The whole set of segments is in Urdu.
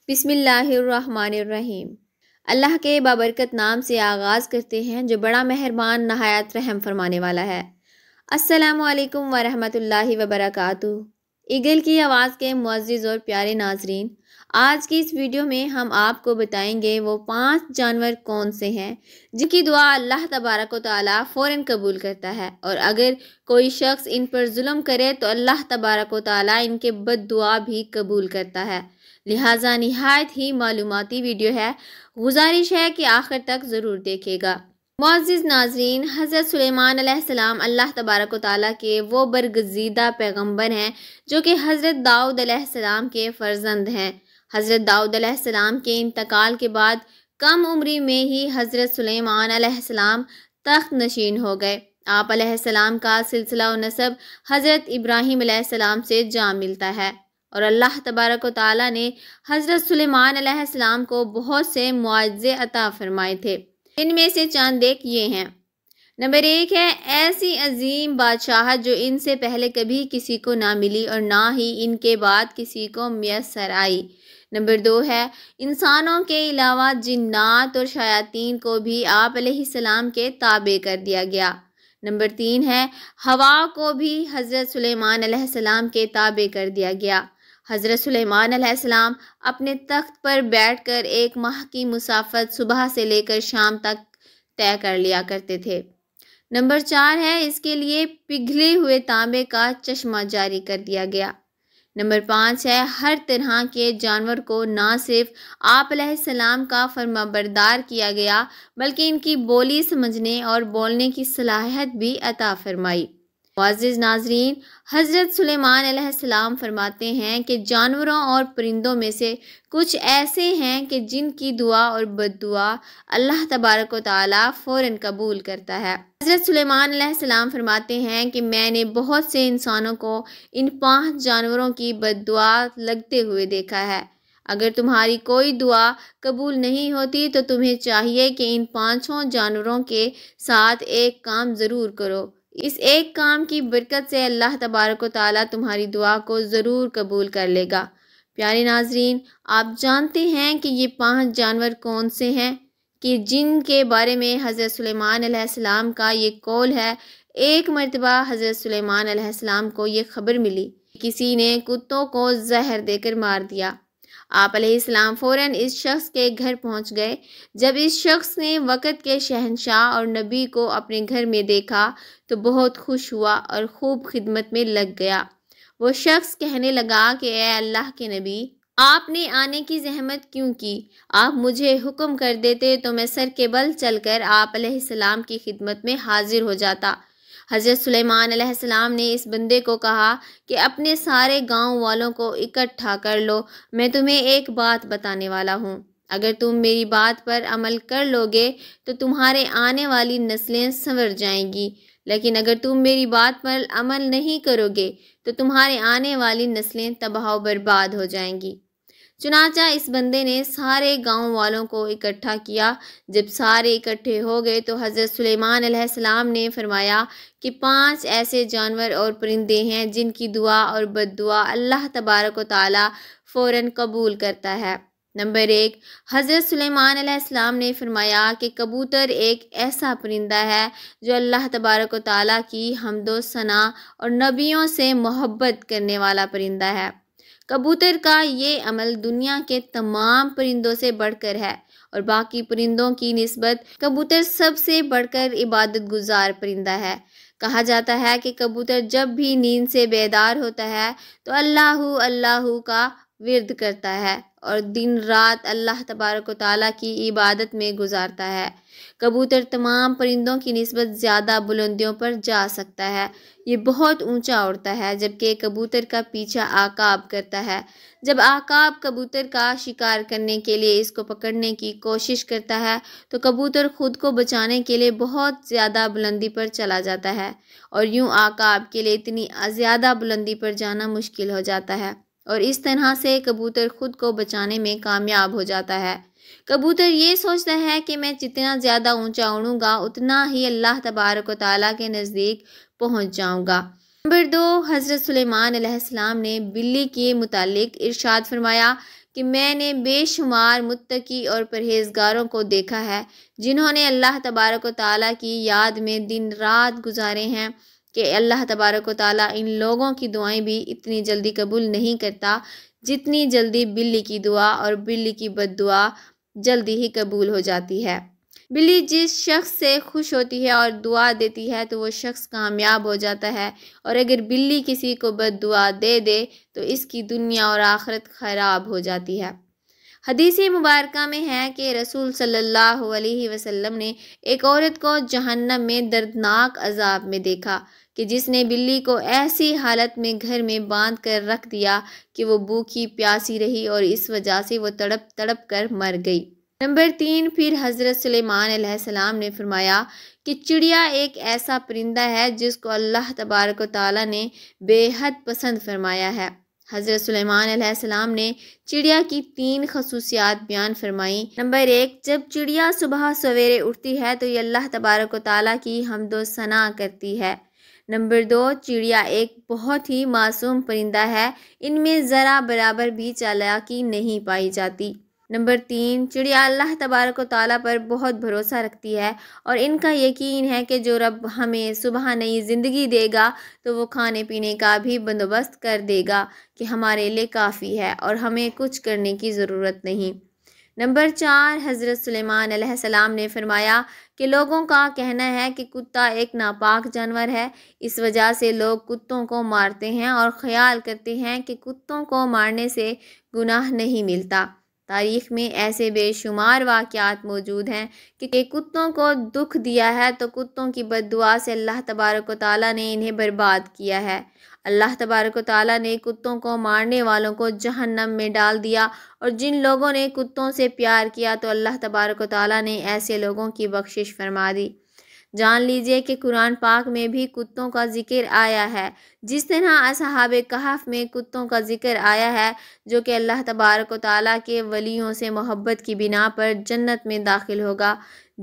بسم اللہ الرحمن الرحیم۔ اللہ کے بابرکت نام سے آغاز کرتے ہیں جو بڑا مہربان نہایت رحم فرمانے والا ہے۔ السلام علیکم ورحمۃ اللہ وبرکاتہ۔ ایگل کی آواز کے معزز اور پیارے ناظرین، آج کی اس ویڈیو میں ہم آپ کو بتائیں گے وہ 5 جانور کون سے ہیں جن کی دعا اللہ تبارک و تعالیٰ فوراً قبول کرتا ہے، اور اگر کوئی شخص ان پر ظلم کرے تو اللہ تبارک و تعالیٰ ان کے بد دعا بھی قبول کرتا ہے۔ لہٰذا نہایت ہی معلوماتی ویڈیو ہے، گزارش ہے کہ آخر تک ضرور دیکھے گا۔ معزز ناظرین، حضرت سلیمان علیہ السلام اللہ تبارک و تعالیٰ کے وہ برگزیدہ پیغمبر ہیں جو کہ حضرت داؤد علیہ السلام کے فرزند ہیں۔ حضرت داؤد علیہ السلام کے انتقال کے بعد کم عمری میں ہی حضرت سلیمان علیہ السلام تخت نشین ہو گئے۔ آپ علیہ السلام کا سلسلہ و نسب حضرت ابراہیم علیہ السلام سے جا ملتا ہے، اور اللہ تبارک و تعالیٰ نے حضرت سلیمان علیہ السلام کو بہت سے معجزے عطا فرمائے تھے۔ ان میں سے چند ایک یہ ہیں۔ نمبر 1 ہے ایسی عظیم بادشاہت جو ان سے پہلے کبھی کسی کو نہ ملی اور نہ ہی ان کے بعد کسی کو میسر آئی۔ نمبر 2 ہے انسانوں کے علاوہ جنات اور شیاطین کو بھی آپ علیہ السلام کے تابع کر دیا گیا۔ نمبر 3 ہے ہوا کو بھی حضرت سلیمان علیہ السلام کے تابع کر دیا گیا۔ حضرت سلیمان علیہ السلام اپنے تخت پر بیٹھ کر 1 ماہ کی مسافت صبح سے لے کر شام تک طے کر لیا کرتے تھے۔ نمبر 4 ہے اس کے لیے پگھلے ہوئے تانبے کا چشمہ جاری کر دیا گیا۔ نمبر 5 ہے ہر طرح کے جانور کو نہ صرف آپ علیہ السلام کا فرما بردار کیا گیا بلکہ ان کی بولی سمجھنے اور بولنے کی صلاحیت بھی عطا فرمائی۔ معزز ناظرین، حضرت سلیمان علیہ السلام فرماتے ہیں کہ جانوروں اور پرندوں میں سے کچھ ایسے ہیں کہ جن کی دعا اور بد دعا اللہ تبارک و تعالیٰ فوراً قبول کرتا ہے۔ حضرت سلیمان علیہ السلام فرماتے ہیں کہ میں نے بہت سے انسانوں کو ان 5 جانوروں کی بد دعا لگتے ہوئے دیکھا ہے۔ اگر تمہاری کوئی دعا قبول نہیں ہوتی تو تمہیں چاہیے کہ ان 5 جانوروں کے ساتھ ایک کام ضرور کرو۔ اس ایک کام کی برکت سے اللہ تبارک و تعالیٰ تمہاری دعا کو ضرور قبول کر لے گا۔ پیارے ناظرین، آپ جانتے ہیں کہ یہ 5 جانور کون سے ہیں کہ جن کے بارے میں حضرت سلیمان علیہ السلام کا یہ قول ہے۔ ایک مرتبہ حضرت سلیمان علیہ السلام کو یہ خبر ملی کہ کسی نے کتوں کو زہر دے کر مار دیا۔ آپ علیہ السلام فوراً اس شخص کے گھر پہنچ گئے۔ جب اس شخص نے وقت کے شہنشاہ اور نبی کو اپنے گھر میں دیکھا تو بہت خوش ہوا اور خوب خدمت میں لگ گیا۔ وہ شخص کہنے لگا کہ اے اللہ کے نبی، آپ نے آنے کی زحمت کیوں کی؟ آپ مجھے حکم کر دیتے تو میں سر کے بل چل کر آپ علیہ السلام کی خدمت میں حاضر ہو جاتا۔ حضرت سلیمان علیہ السلام نے اس بندے کو کہا کہ اپنے سارے گاؤں والوں کو اکٹھا کر لو، میں تمہیں ایک بات بتانے والا ہوں۔ اگر تم میری بات پر عمل کر لوگے تو تمہارے آنے والی نسلیں سنور جائیں گی، لیکن اگر تم میری بات پر عمل نہیں کرو گے تو تمہارے آنے والی نسلیں تباہ و برباد ہو جائیں گی۔ چنانچہ اس بندے نے سارے گاؤں والوں کو اکٹھا کیا۔ جب سارے اکٹھے ہو گئے تو حضرت سلیمان علیہ السلام نے فرمایا کہ 5 ایسے جانور اور پرندے ہیں جن کی دعا اور بد دعا اللہ تبارک و تعالیٰ فوراً قبول کرتا ہے۔ نمبر 1، حضرت سلیمان علیہ السلام نے فرمایا کہ کبوتر ایک ایسا پرندہ ہے جو اللہ تبارک و تعالیٰ کی حمد و ثنا اور نبیوں سے محبت کرنے والا پرندہ ہے۔ کبوتر کا یہ عمل دنیا کے تمام پرندوں سے بڑھ کر ہے، اور باقی پرندوں کی نسبت کبوتر سب سے بڑھ کر عبادت گزار پرندہ ہے۔ کہا جاتا ہے کہ کبوتر جب بھی نیند سے بیدار ہوتا ہے تو اللہ اللہ کا ورد کرتا ہے اور دن رات اللہ تبارک و تعالیٰ کی عبادت میں گزارتا ہے۔ کبوتر تمام پرندوں کی نسبت زیادہ بلندیوں پر جا سکتا ہے۔ یہ بہت اونچا اڑتا ہے، جبکہ کبوتر کا پیچھا عقاب کرتا ہے۔ جب عقاب کبوتر کا شکار کرنے کے لیے اس کو پکڑنے کی کوشش کرتا ہے تو کبوتر خود کو بچانے کے لیے بہت زیادہ بلندی پر چلا جاتا ہے، اور یوں عقاب کے لیے اتنی زیادہ بلندی پر جانا مشکل ہو جاتا ہے، اور اس طرح سے کبوتر خود کو بچانے میں کامیاب ہو جاتا ہے۔ کبوتر یہ سوچتا ہے کہ میں جتنا زیادہ اونچا اڑوں گا اتنا ہی اللہ تبارک و تعالیٰ کے نزدیک پہنچ جاؤں گا۔ نمبر 2، حضرت سلیمان علیہ السلام نے بلی کے متعلق ارشاد فرمایا کہ میں نے بے شمار متقی اور پرہیزگاروں کو دیکھا ہے جنہوں نے اللہ تبارک و تعالیٰ کی یاد میں دن رات گزارے ہیں کہ اللہ تبارک و تعالیٰ ان لوگوں کی دعائیں بھی اتنی جلدی قبول نہیں کرتا جتنی جلدی بلی کی دعا، اور بلی کی بد دعا جلدی ہی قبول ہو جاتی ہے۔ بلی جس شخص سے خوش ہوتی ہے اور دعا دیتی ہے تو وہ شخص کامیاب ہو جاتا ہے، اور اگر بلی کسی کو بد دعا دے دے تو اس کی دنیا اور آخرت خراب ہو جاتی ہے۔ حدیث مبارکہ میں ہے کہ رسول صلی اللہ علیہ وسلم نے ایک عورت کو جہنم میں دردناک عذاب میں دیکھا کہ جس نے بلی کو ایسی حالت میں گھر میں باندھ کر رکھ دیا کہ وہ بھوکی پیاسی رہی اور اس وجہ سے وہ تڑپ تڑپ کر مر گئی۔ نمبر 3، پھر حضرت سلیمان علیہ السلام نے فرمایا کہ چڑیا ایک ایسا پرندہ ہے جس کو اللہ تبارک و تعالیٰ نے بے حد پسند فرمایا ہے۔ حضرت سلیمان علیہ السلام نے چڑیا کی 3 خصوصیات بیان فرمائیں۔ نمبر 1، جب چڑیا صبح سویرے اٹھتی ہے تو یہ اللہ تبارک و تعالیٰ کی حمد و ثنا کرتی ہے۔ نمبر 2، چڑیا ایک بہت ہی معصوم پرندہ ہے، ان میں ذرا برابر بھی چالاکی نہیں پائی جاتی۔ نمبر 3، چڑیا اللہ تبارک و تعالیٰ پر بہت بھروسہ رکھتی ہے اور ان کا یقین ہے کہ جو رب ہمیں صبح نئی زندگی دے گا تو وہ کھانے پینے کا بھی بندوبست کر دے گا کہ ہمارے لیے کافی ہے اور ہمیں کچھ کرنے کی ضرورت نہیں۔ نمبر 4، حضرت سلیمان علیہ السلام نے فرمایا کہ لوگوں کا کہنا ہے کہ کتا ایک ناپاک جانور ہے، اس وجہ سے لوگ کتوں کو مارتے ہیں اور خیال کرتے ہیں کہ کتوں کو مارنے سے گناہ نہیں ملتا۔ تاریخ میں ایسے بے شمار واقعات موجود ہیں کہ کتوں کو دکھ دیا ہے تو کتوں کی بد دعا سے اللہ تبارک و تعالیٰ نے انہیں برباد کیا ہے۔ اللہ تبارک و تعالیٰ نے کتوں کو مارنے والوں کو جہنم میں ڈال دیا، اور جن لوگوں نے کتوں سے پیار کیا تو اللہ تبارک و تعالیٰ نے ایسے لوگوں کی بخشش فرما دی۔ جان لیجئے کہ قرآن پاک میں بھی کتوں کا ذکر آیا ہے، جس طرح اصحاب کہف میں کتوں کا ذکر آیا ہے جو کہ اللہ تبارک و تعالیٰ کے ولیوں سے محبت کی بنا پر جنت میں داخل ہوگا۔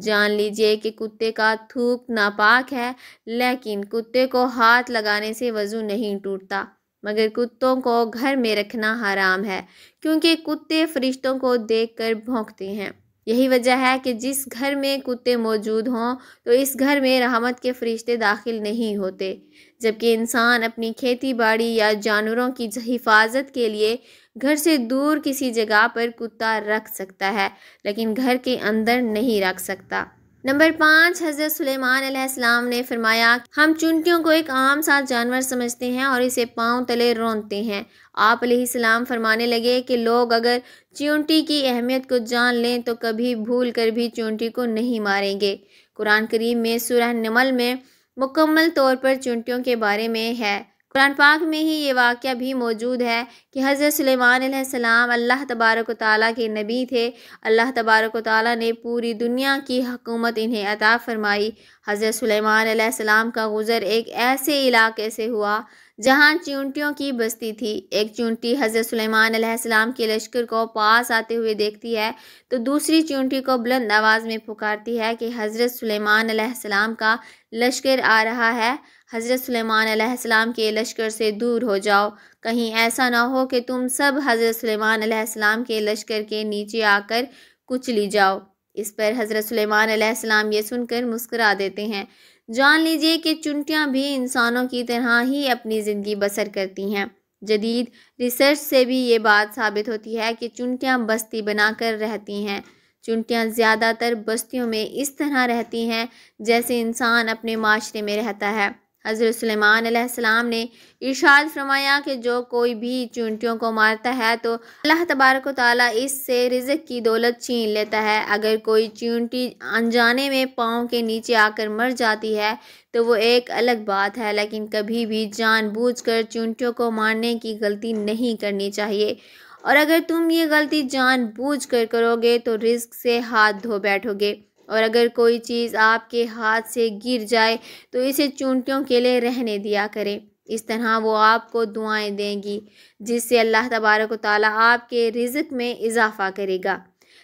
جان لیجئے کہ کتے کا تھوک ناپاک ہے، لیکن کتے کو ہاتھ لگانے سے وضو نہیں ٹوٹتا، مگر کتوں کو گھر میں رکھنا حرام ہے کیونکہ کتے فرشتوں کو دیکھ کر بھونکتے ہیں۔ یہی وجہ ہے کہ جس گھر میں کتے موجود ہوں تو اس گھر میں رحمت کے فرشتے داخل نہیں ہوتے، جبکہ انسان اپنی کھیتی باڑی یا جانوروں کی حفاظت کے لیے گھر سے دور کسی جگہ پر کتا رکھ سکتا ہے لیکن گھر کے اندر نہیں رکھ سکتا۔ نمبر 5، حضرت سلیمان علیہ السلام نے فرمایا ہم چونٹیوں کو ایک عام سا جانور سمجھتے ہیں اور اسے پاؤں تلے رونتے ہیں۔ آپ علیہ السلام فرمانے لگے کہ لوگ اگر چونٹی کی اہمیت کو جان لیں تو کبھی بھول کر بھی چونٹی کو نہیں ماریں گے۔ قرآن کریم میں سورہ نمل میں مکمل طور پر چونٹیوں کے بارے میں ہے۔ قرآن پاک میں ہی یہ واقعہ بھی موجود ہے کہ حضرت سلیمان علیہ السلام اللہ تبارک و تعالیٰ کے نبی تھے۔ اللہ تبارک و تعالیٰ نے پوری دنیا کی حکومت انہیں عطا فرمائی۔ حضرت سلیمان علیہ السلام کا گزر ایک ایسے علاقے سے ہوا جہاں چونٹیوں کی بستی تھی۔ ایک چونٹی حضرت سلیمان علیہ السلام کے لشکر کو پاس آتے ہوئے دیکھتی ہے تو دوسری چونٹی کو بلند آواز میں پکارتی ہے کہ حضرت سلیمان علیہ السلام کا لشکر آ رہا ہے، حضرت سلیمان علیہ السلام کے لشکر سے دور ہو جاؤ، کہیں ایسا نہ ہو کہ تم سب حضرت سلیمان علیہ السلام کے لشکر کے نیچے آ کر کچلی جاؤ۔ اس پر حضرت سلیمان علیہ السلام یہ سن کر مسکرا دیتے ہیں۔ جان لیجئے کہ چونٹیاں بھی انسانوں کی طرح ہی اپنی زندگی بسر کرتی ہیں۔ جدید ریسرچ سے بھی یہ بات ثابت ہوتی ہے کہ چونٹیاں بستی بنا کر رہتی ہیں۔ چونٹیاں زیادہ تر بستیوں میں اس طرح رہتی ہیں جیسے انسان اپنے معاشرے میں رہتا ہے۔ حضرت سلیمان علیہ السلام نے ارشاد فرمایا کہ جو کوئی بھی چونٹیوں کو مارتا ہے تو اللہ تبارک و تعالیٰ اس سے رزق کی دولت چھین لیتا ہے۔ اگر کوئی چونٹی انجانے میں پاؤں کے نیچے آ کر مر جاتی ہے تو وہ ایک الگ بات ہے، لیکن کبھی بھی جان بوجھ کر چونٹیوں کو مارنے کی غلطی نہیں کرنی چاہیے، اور اگر تم یہ غلطی جان بوجھ کر کرو گے تو رزق سے ہاتھ دھو بیٹھو گے، اور اگر کوئی چیز آپ کے ہاتھ سے گر جائے تو اسے چونٹیوں کے لیے رہنے دیا کریں، اس طرح وہ آپ کو دعائیں دیں گی جس سے اللہ تبارک و تعالیٰ آپ کے رزق میں اضافہ کرے گا۔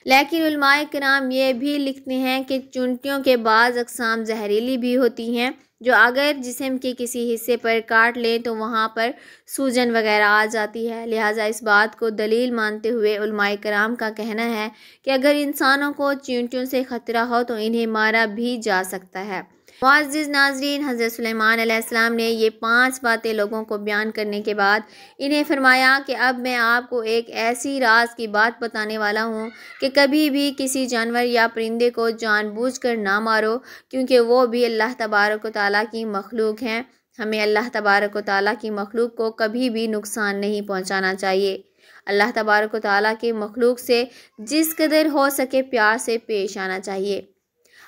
لیکن علماء کرام یہ بھی لکھتے ہیں کہ چونٹیوں کے بعض اقسام زہریلی بھی ہوتی ہیں جو اگر جسم کے کسی حصے پر کاٹ لیں تو وہاں پر سوجن وغیرہ آ جاتی ہے۔ لہٰذا اس بات کو دلیل مانتے ہوئے علماء کرام کا کہنا ہے کہ اگر انسانوں کو چیونٹیوں سے خطرہ ہو تو انہیں مارا بھی جا سکتا ہے۔ معزز ناظرین، حضرت سلیمان علیہ السلام نے یہ 5 باتیں لوگوں کو بیان کرنے کے بعد انہیں فرمایا کہ اب میں آپ کو ایک ایسی راز کی بات بتانے والا ہوں کہ کبھی بھی کسی جانور یا پرندے کو جان بوجھ کر نہ مارو، کیونکہ وہ بھی اللہ تبارک و تعالیٰ کی مخلوق ہیں۔ ہمیں اللہ تبارک و تعالیٰ کی مخلوق کو کبھی بھی نقصان نہیں پہنچانا چاہیے۔ اللہ تبارک و تعالیٰ کی مخلوق سے جس قدر ہو سکے پیار سے پیش آنا چاہیے۔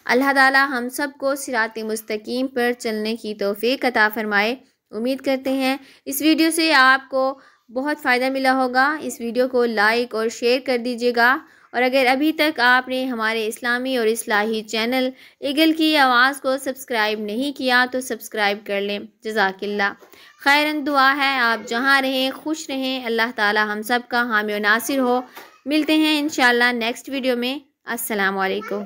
اللہ تعالیٰ ہم سب کو صراط مستقیم پر چلنے کی توفیق عطا فرمائے۔ امید کرتے ہیں اس ویڈیو سے آپ کو بہت فائدہ ملا ہوگا۔ اس ویڈیو کو لائک اور شیئر کر دیجیے گا، اور اگر ابھی تک آپ نے ہمارے اسلامی اور اصلاحی چینل ایگل کی آواز کو سبسکرائب نہیں کیا تو سبسکرائب کر لیں۔ جزاک اللہ خیراً۔ دعا ہے آپ جہاں رہیں خوش رہیں، اللہ تعالیٰ ہم سب کا حامی و ناصر ہو۔ ملتے ہیں انشاءاللہ نیکسٹ ویڈیو میں۔ السلام علیکم۔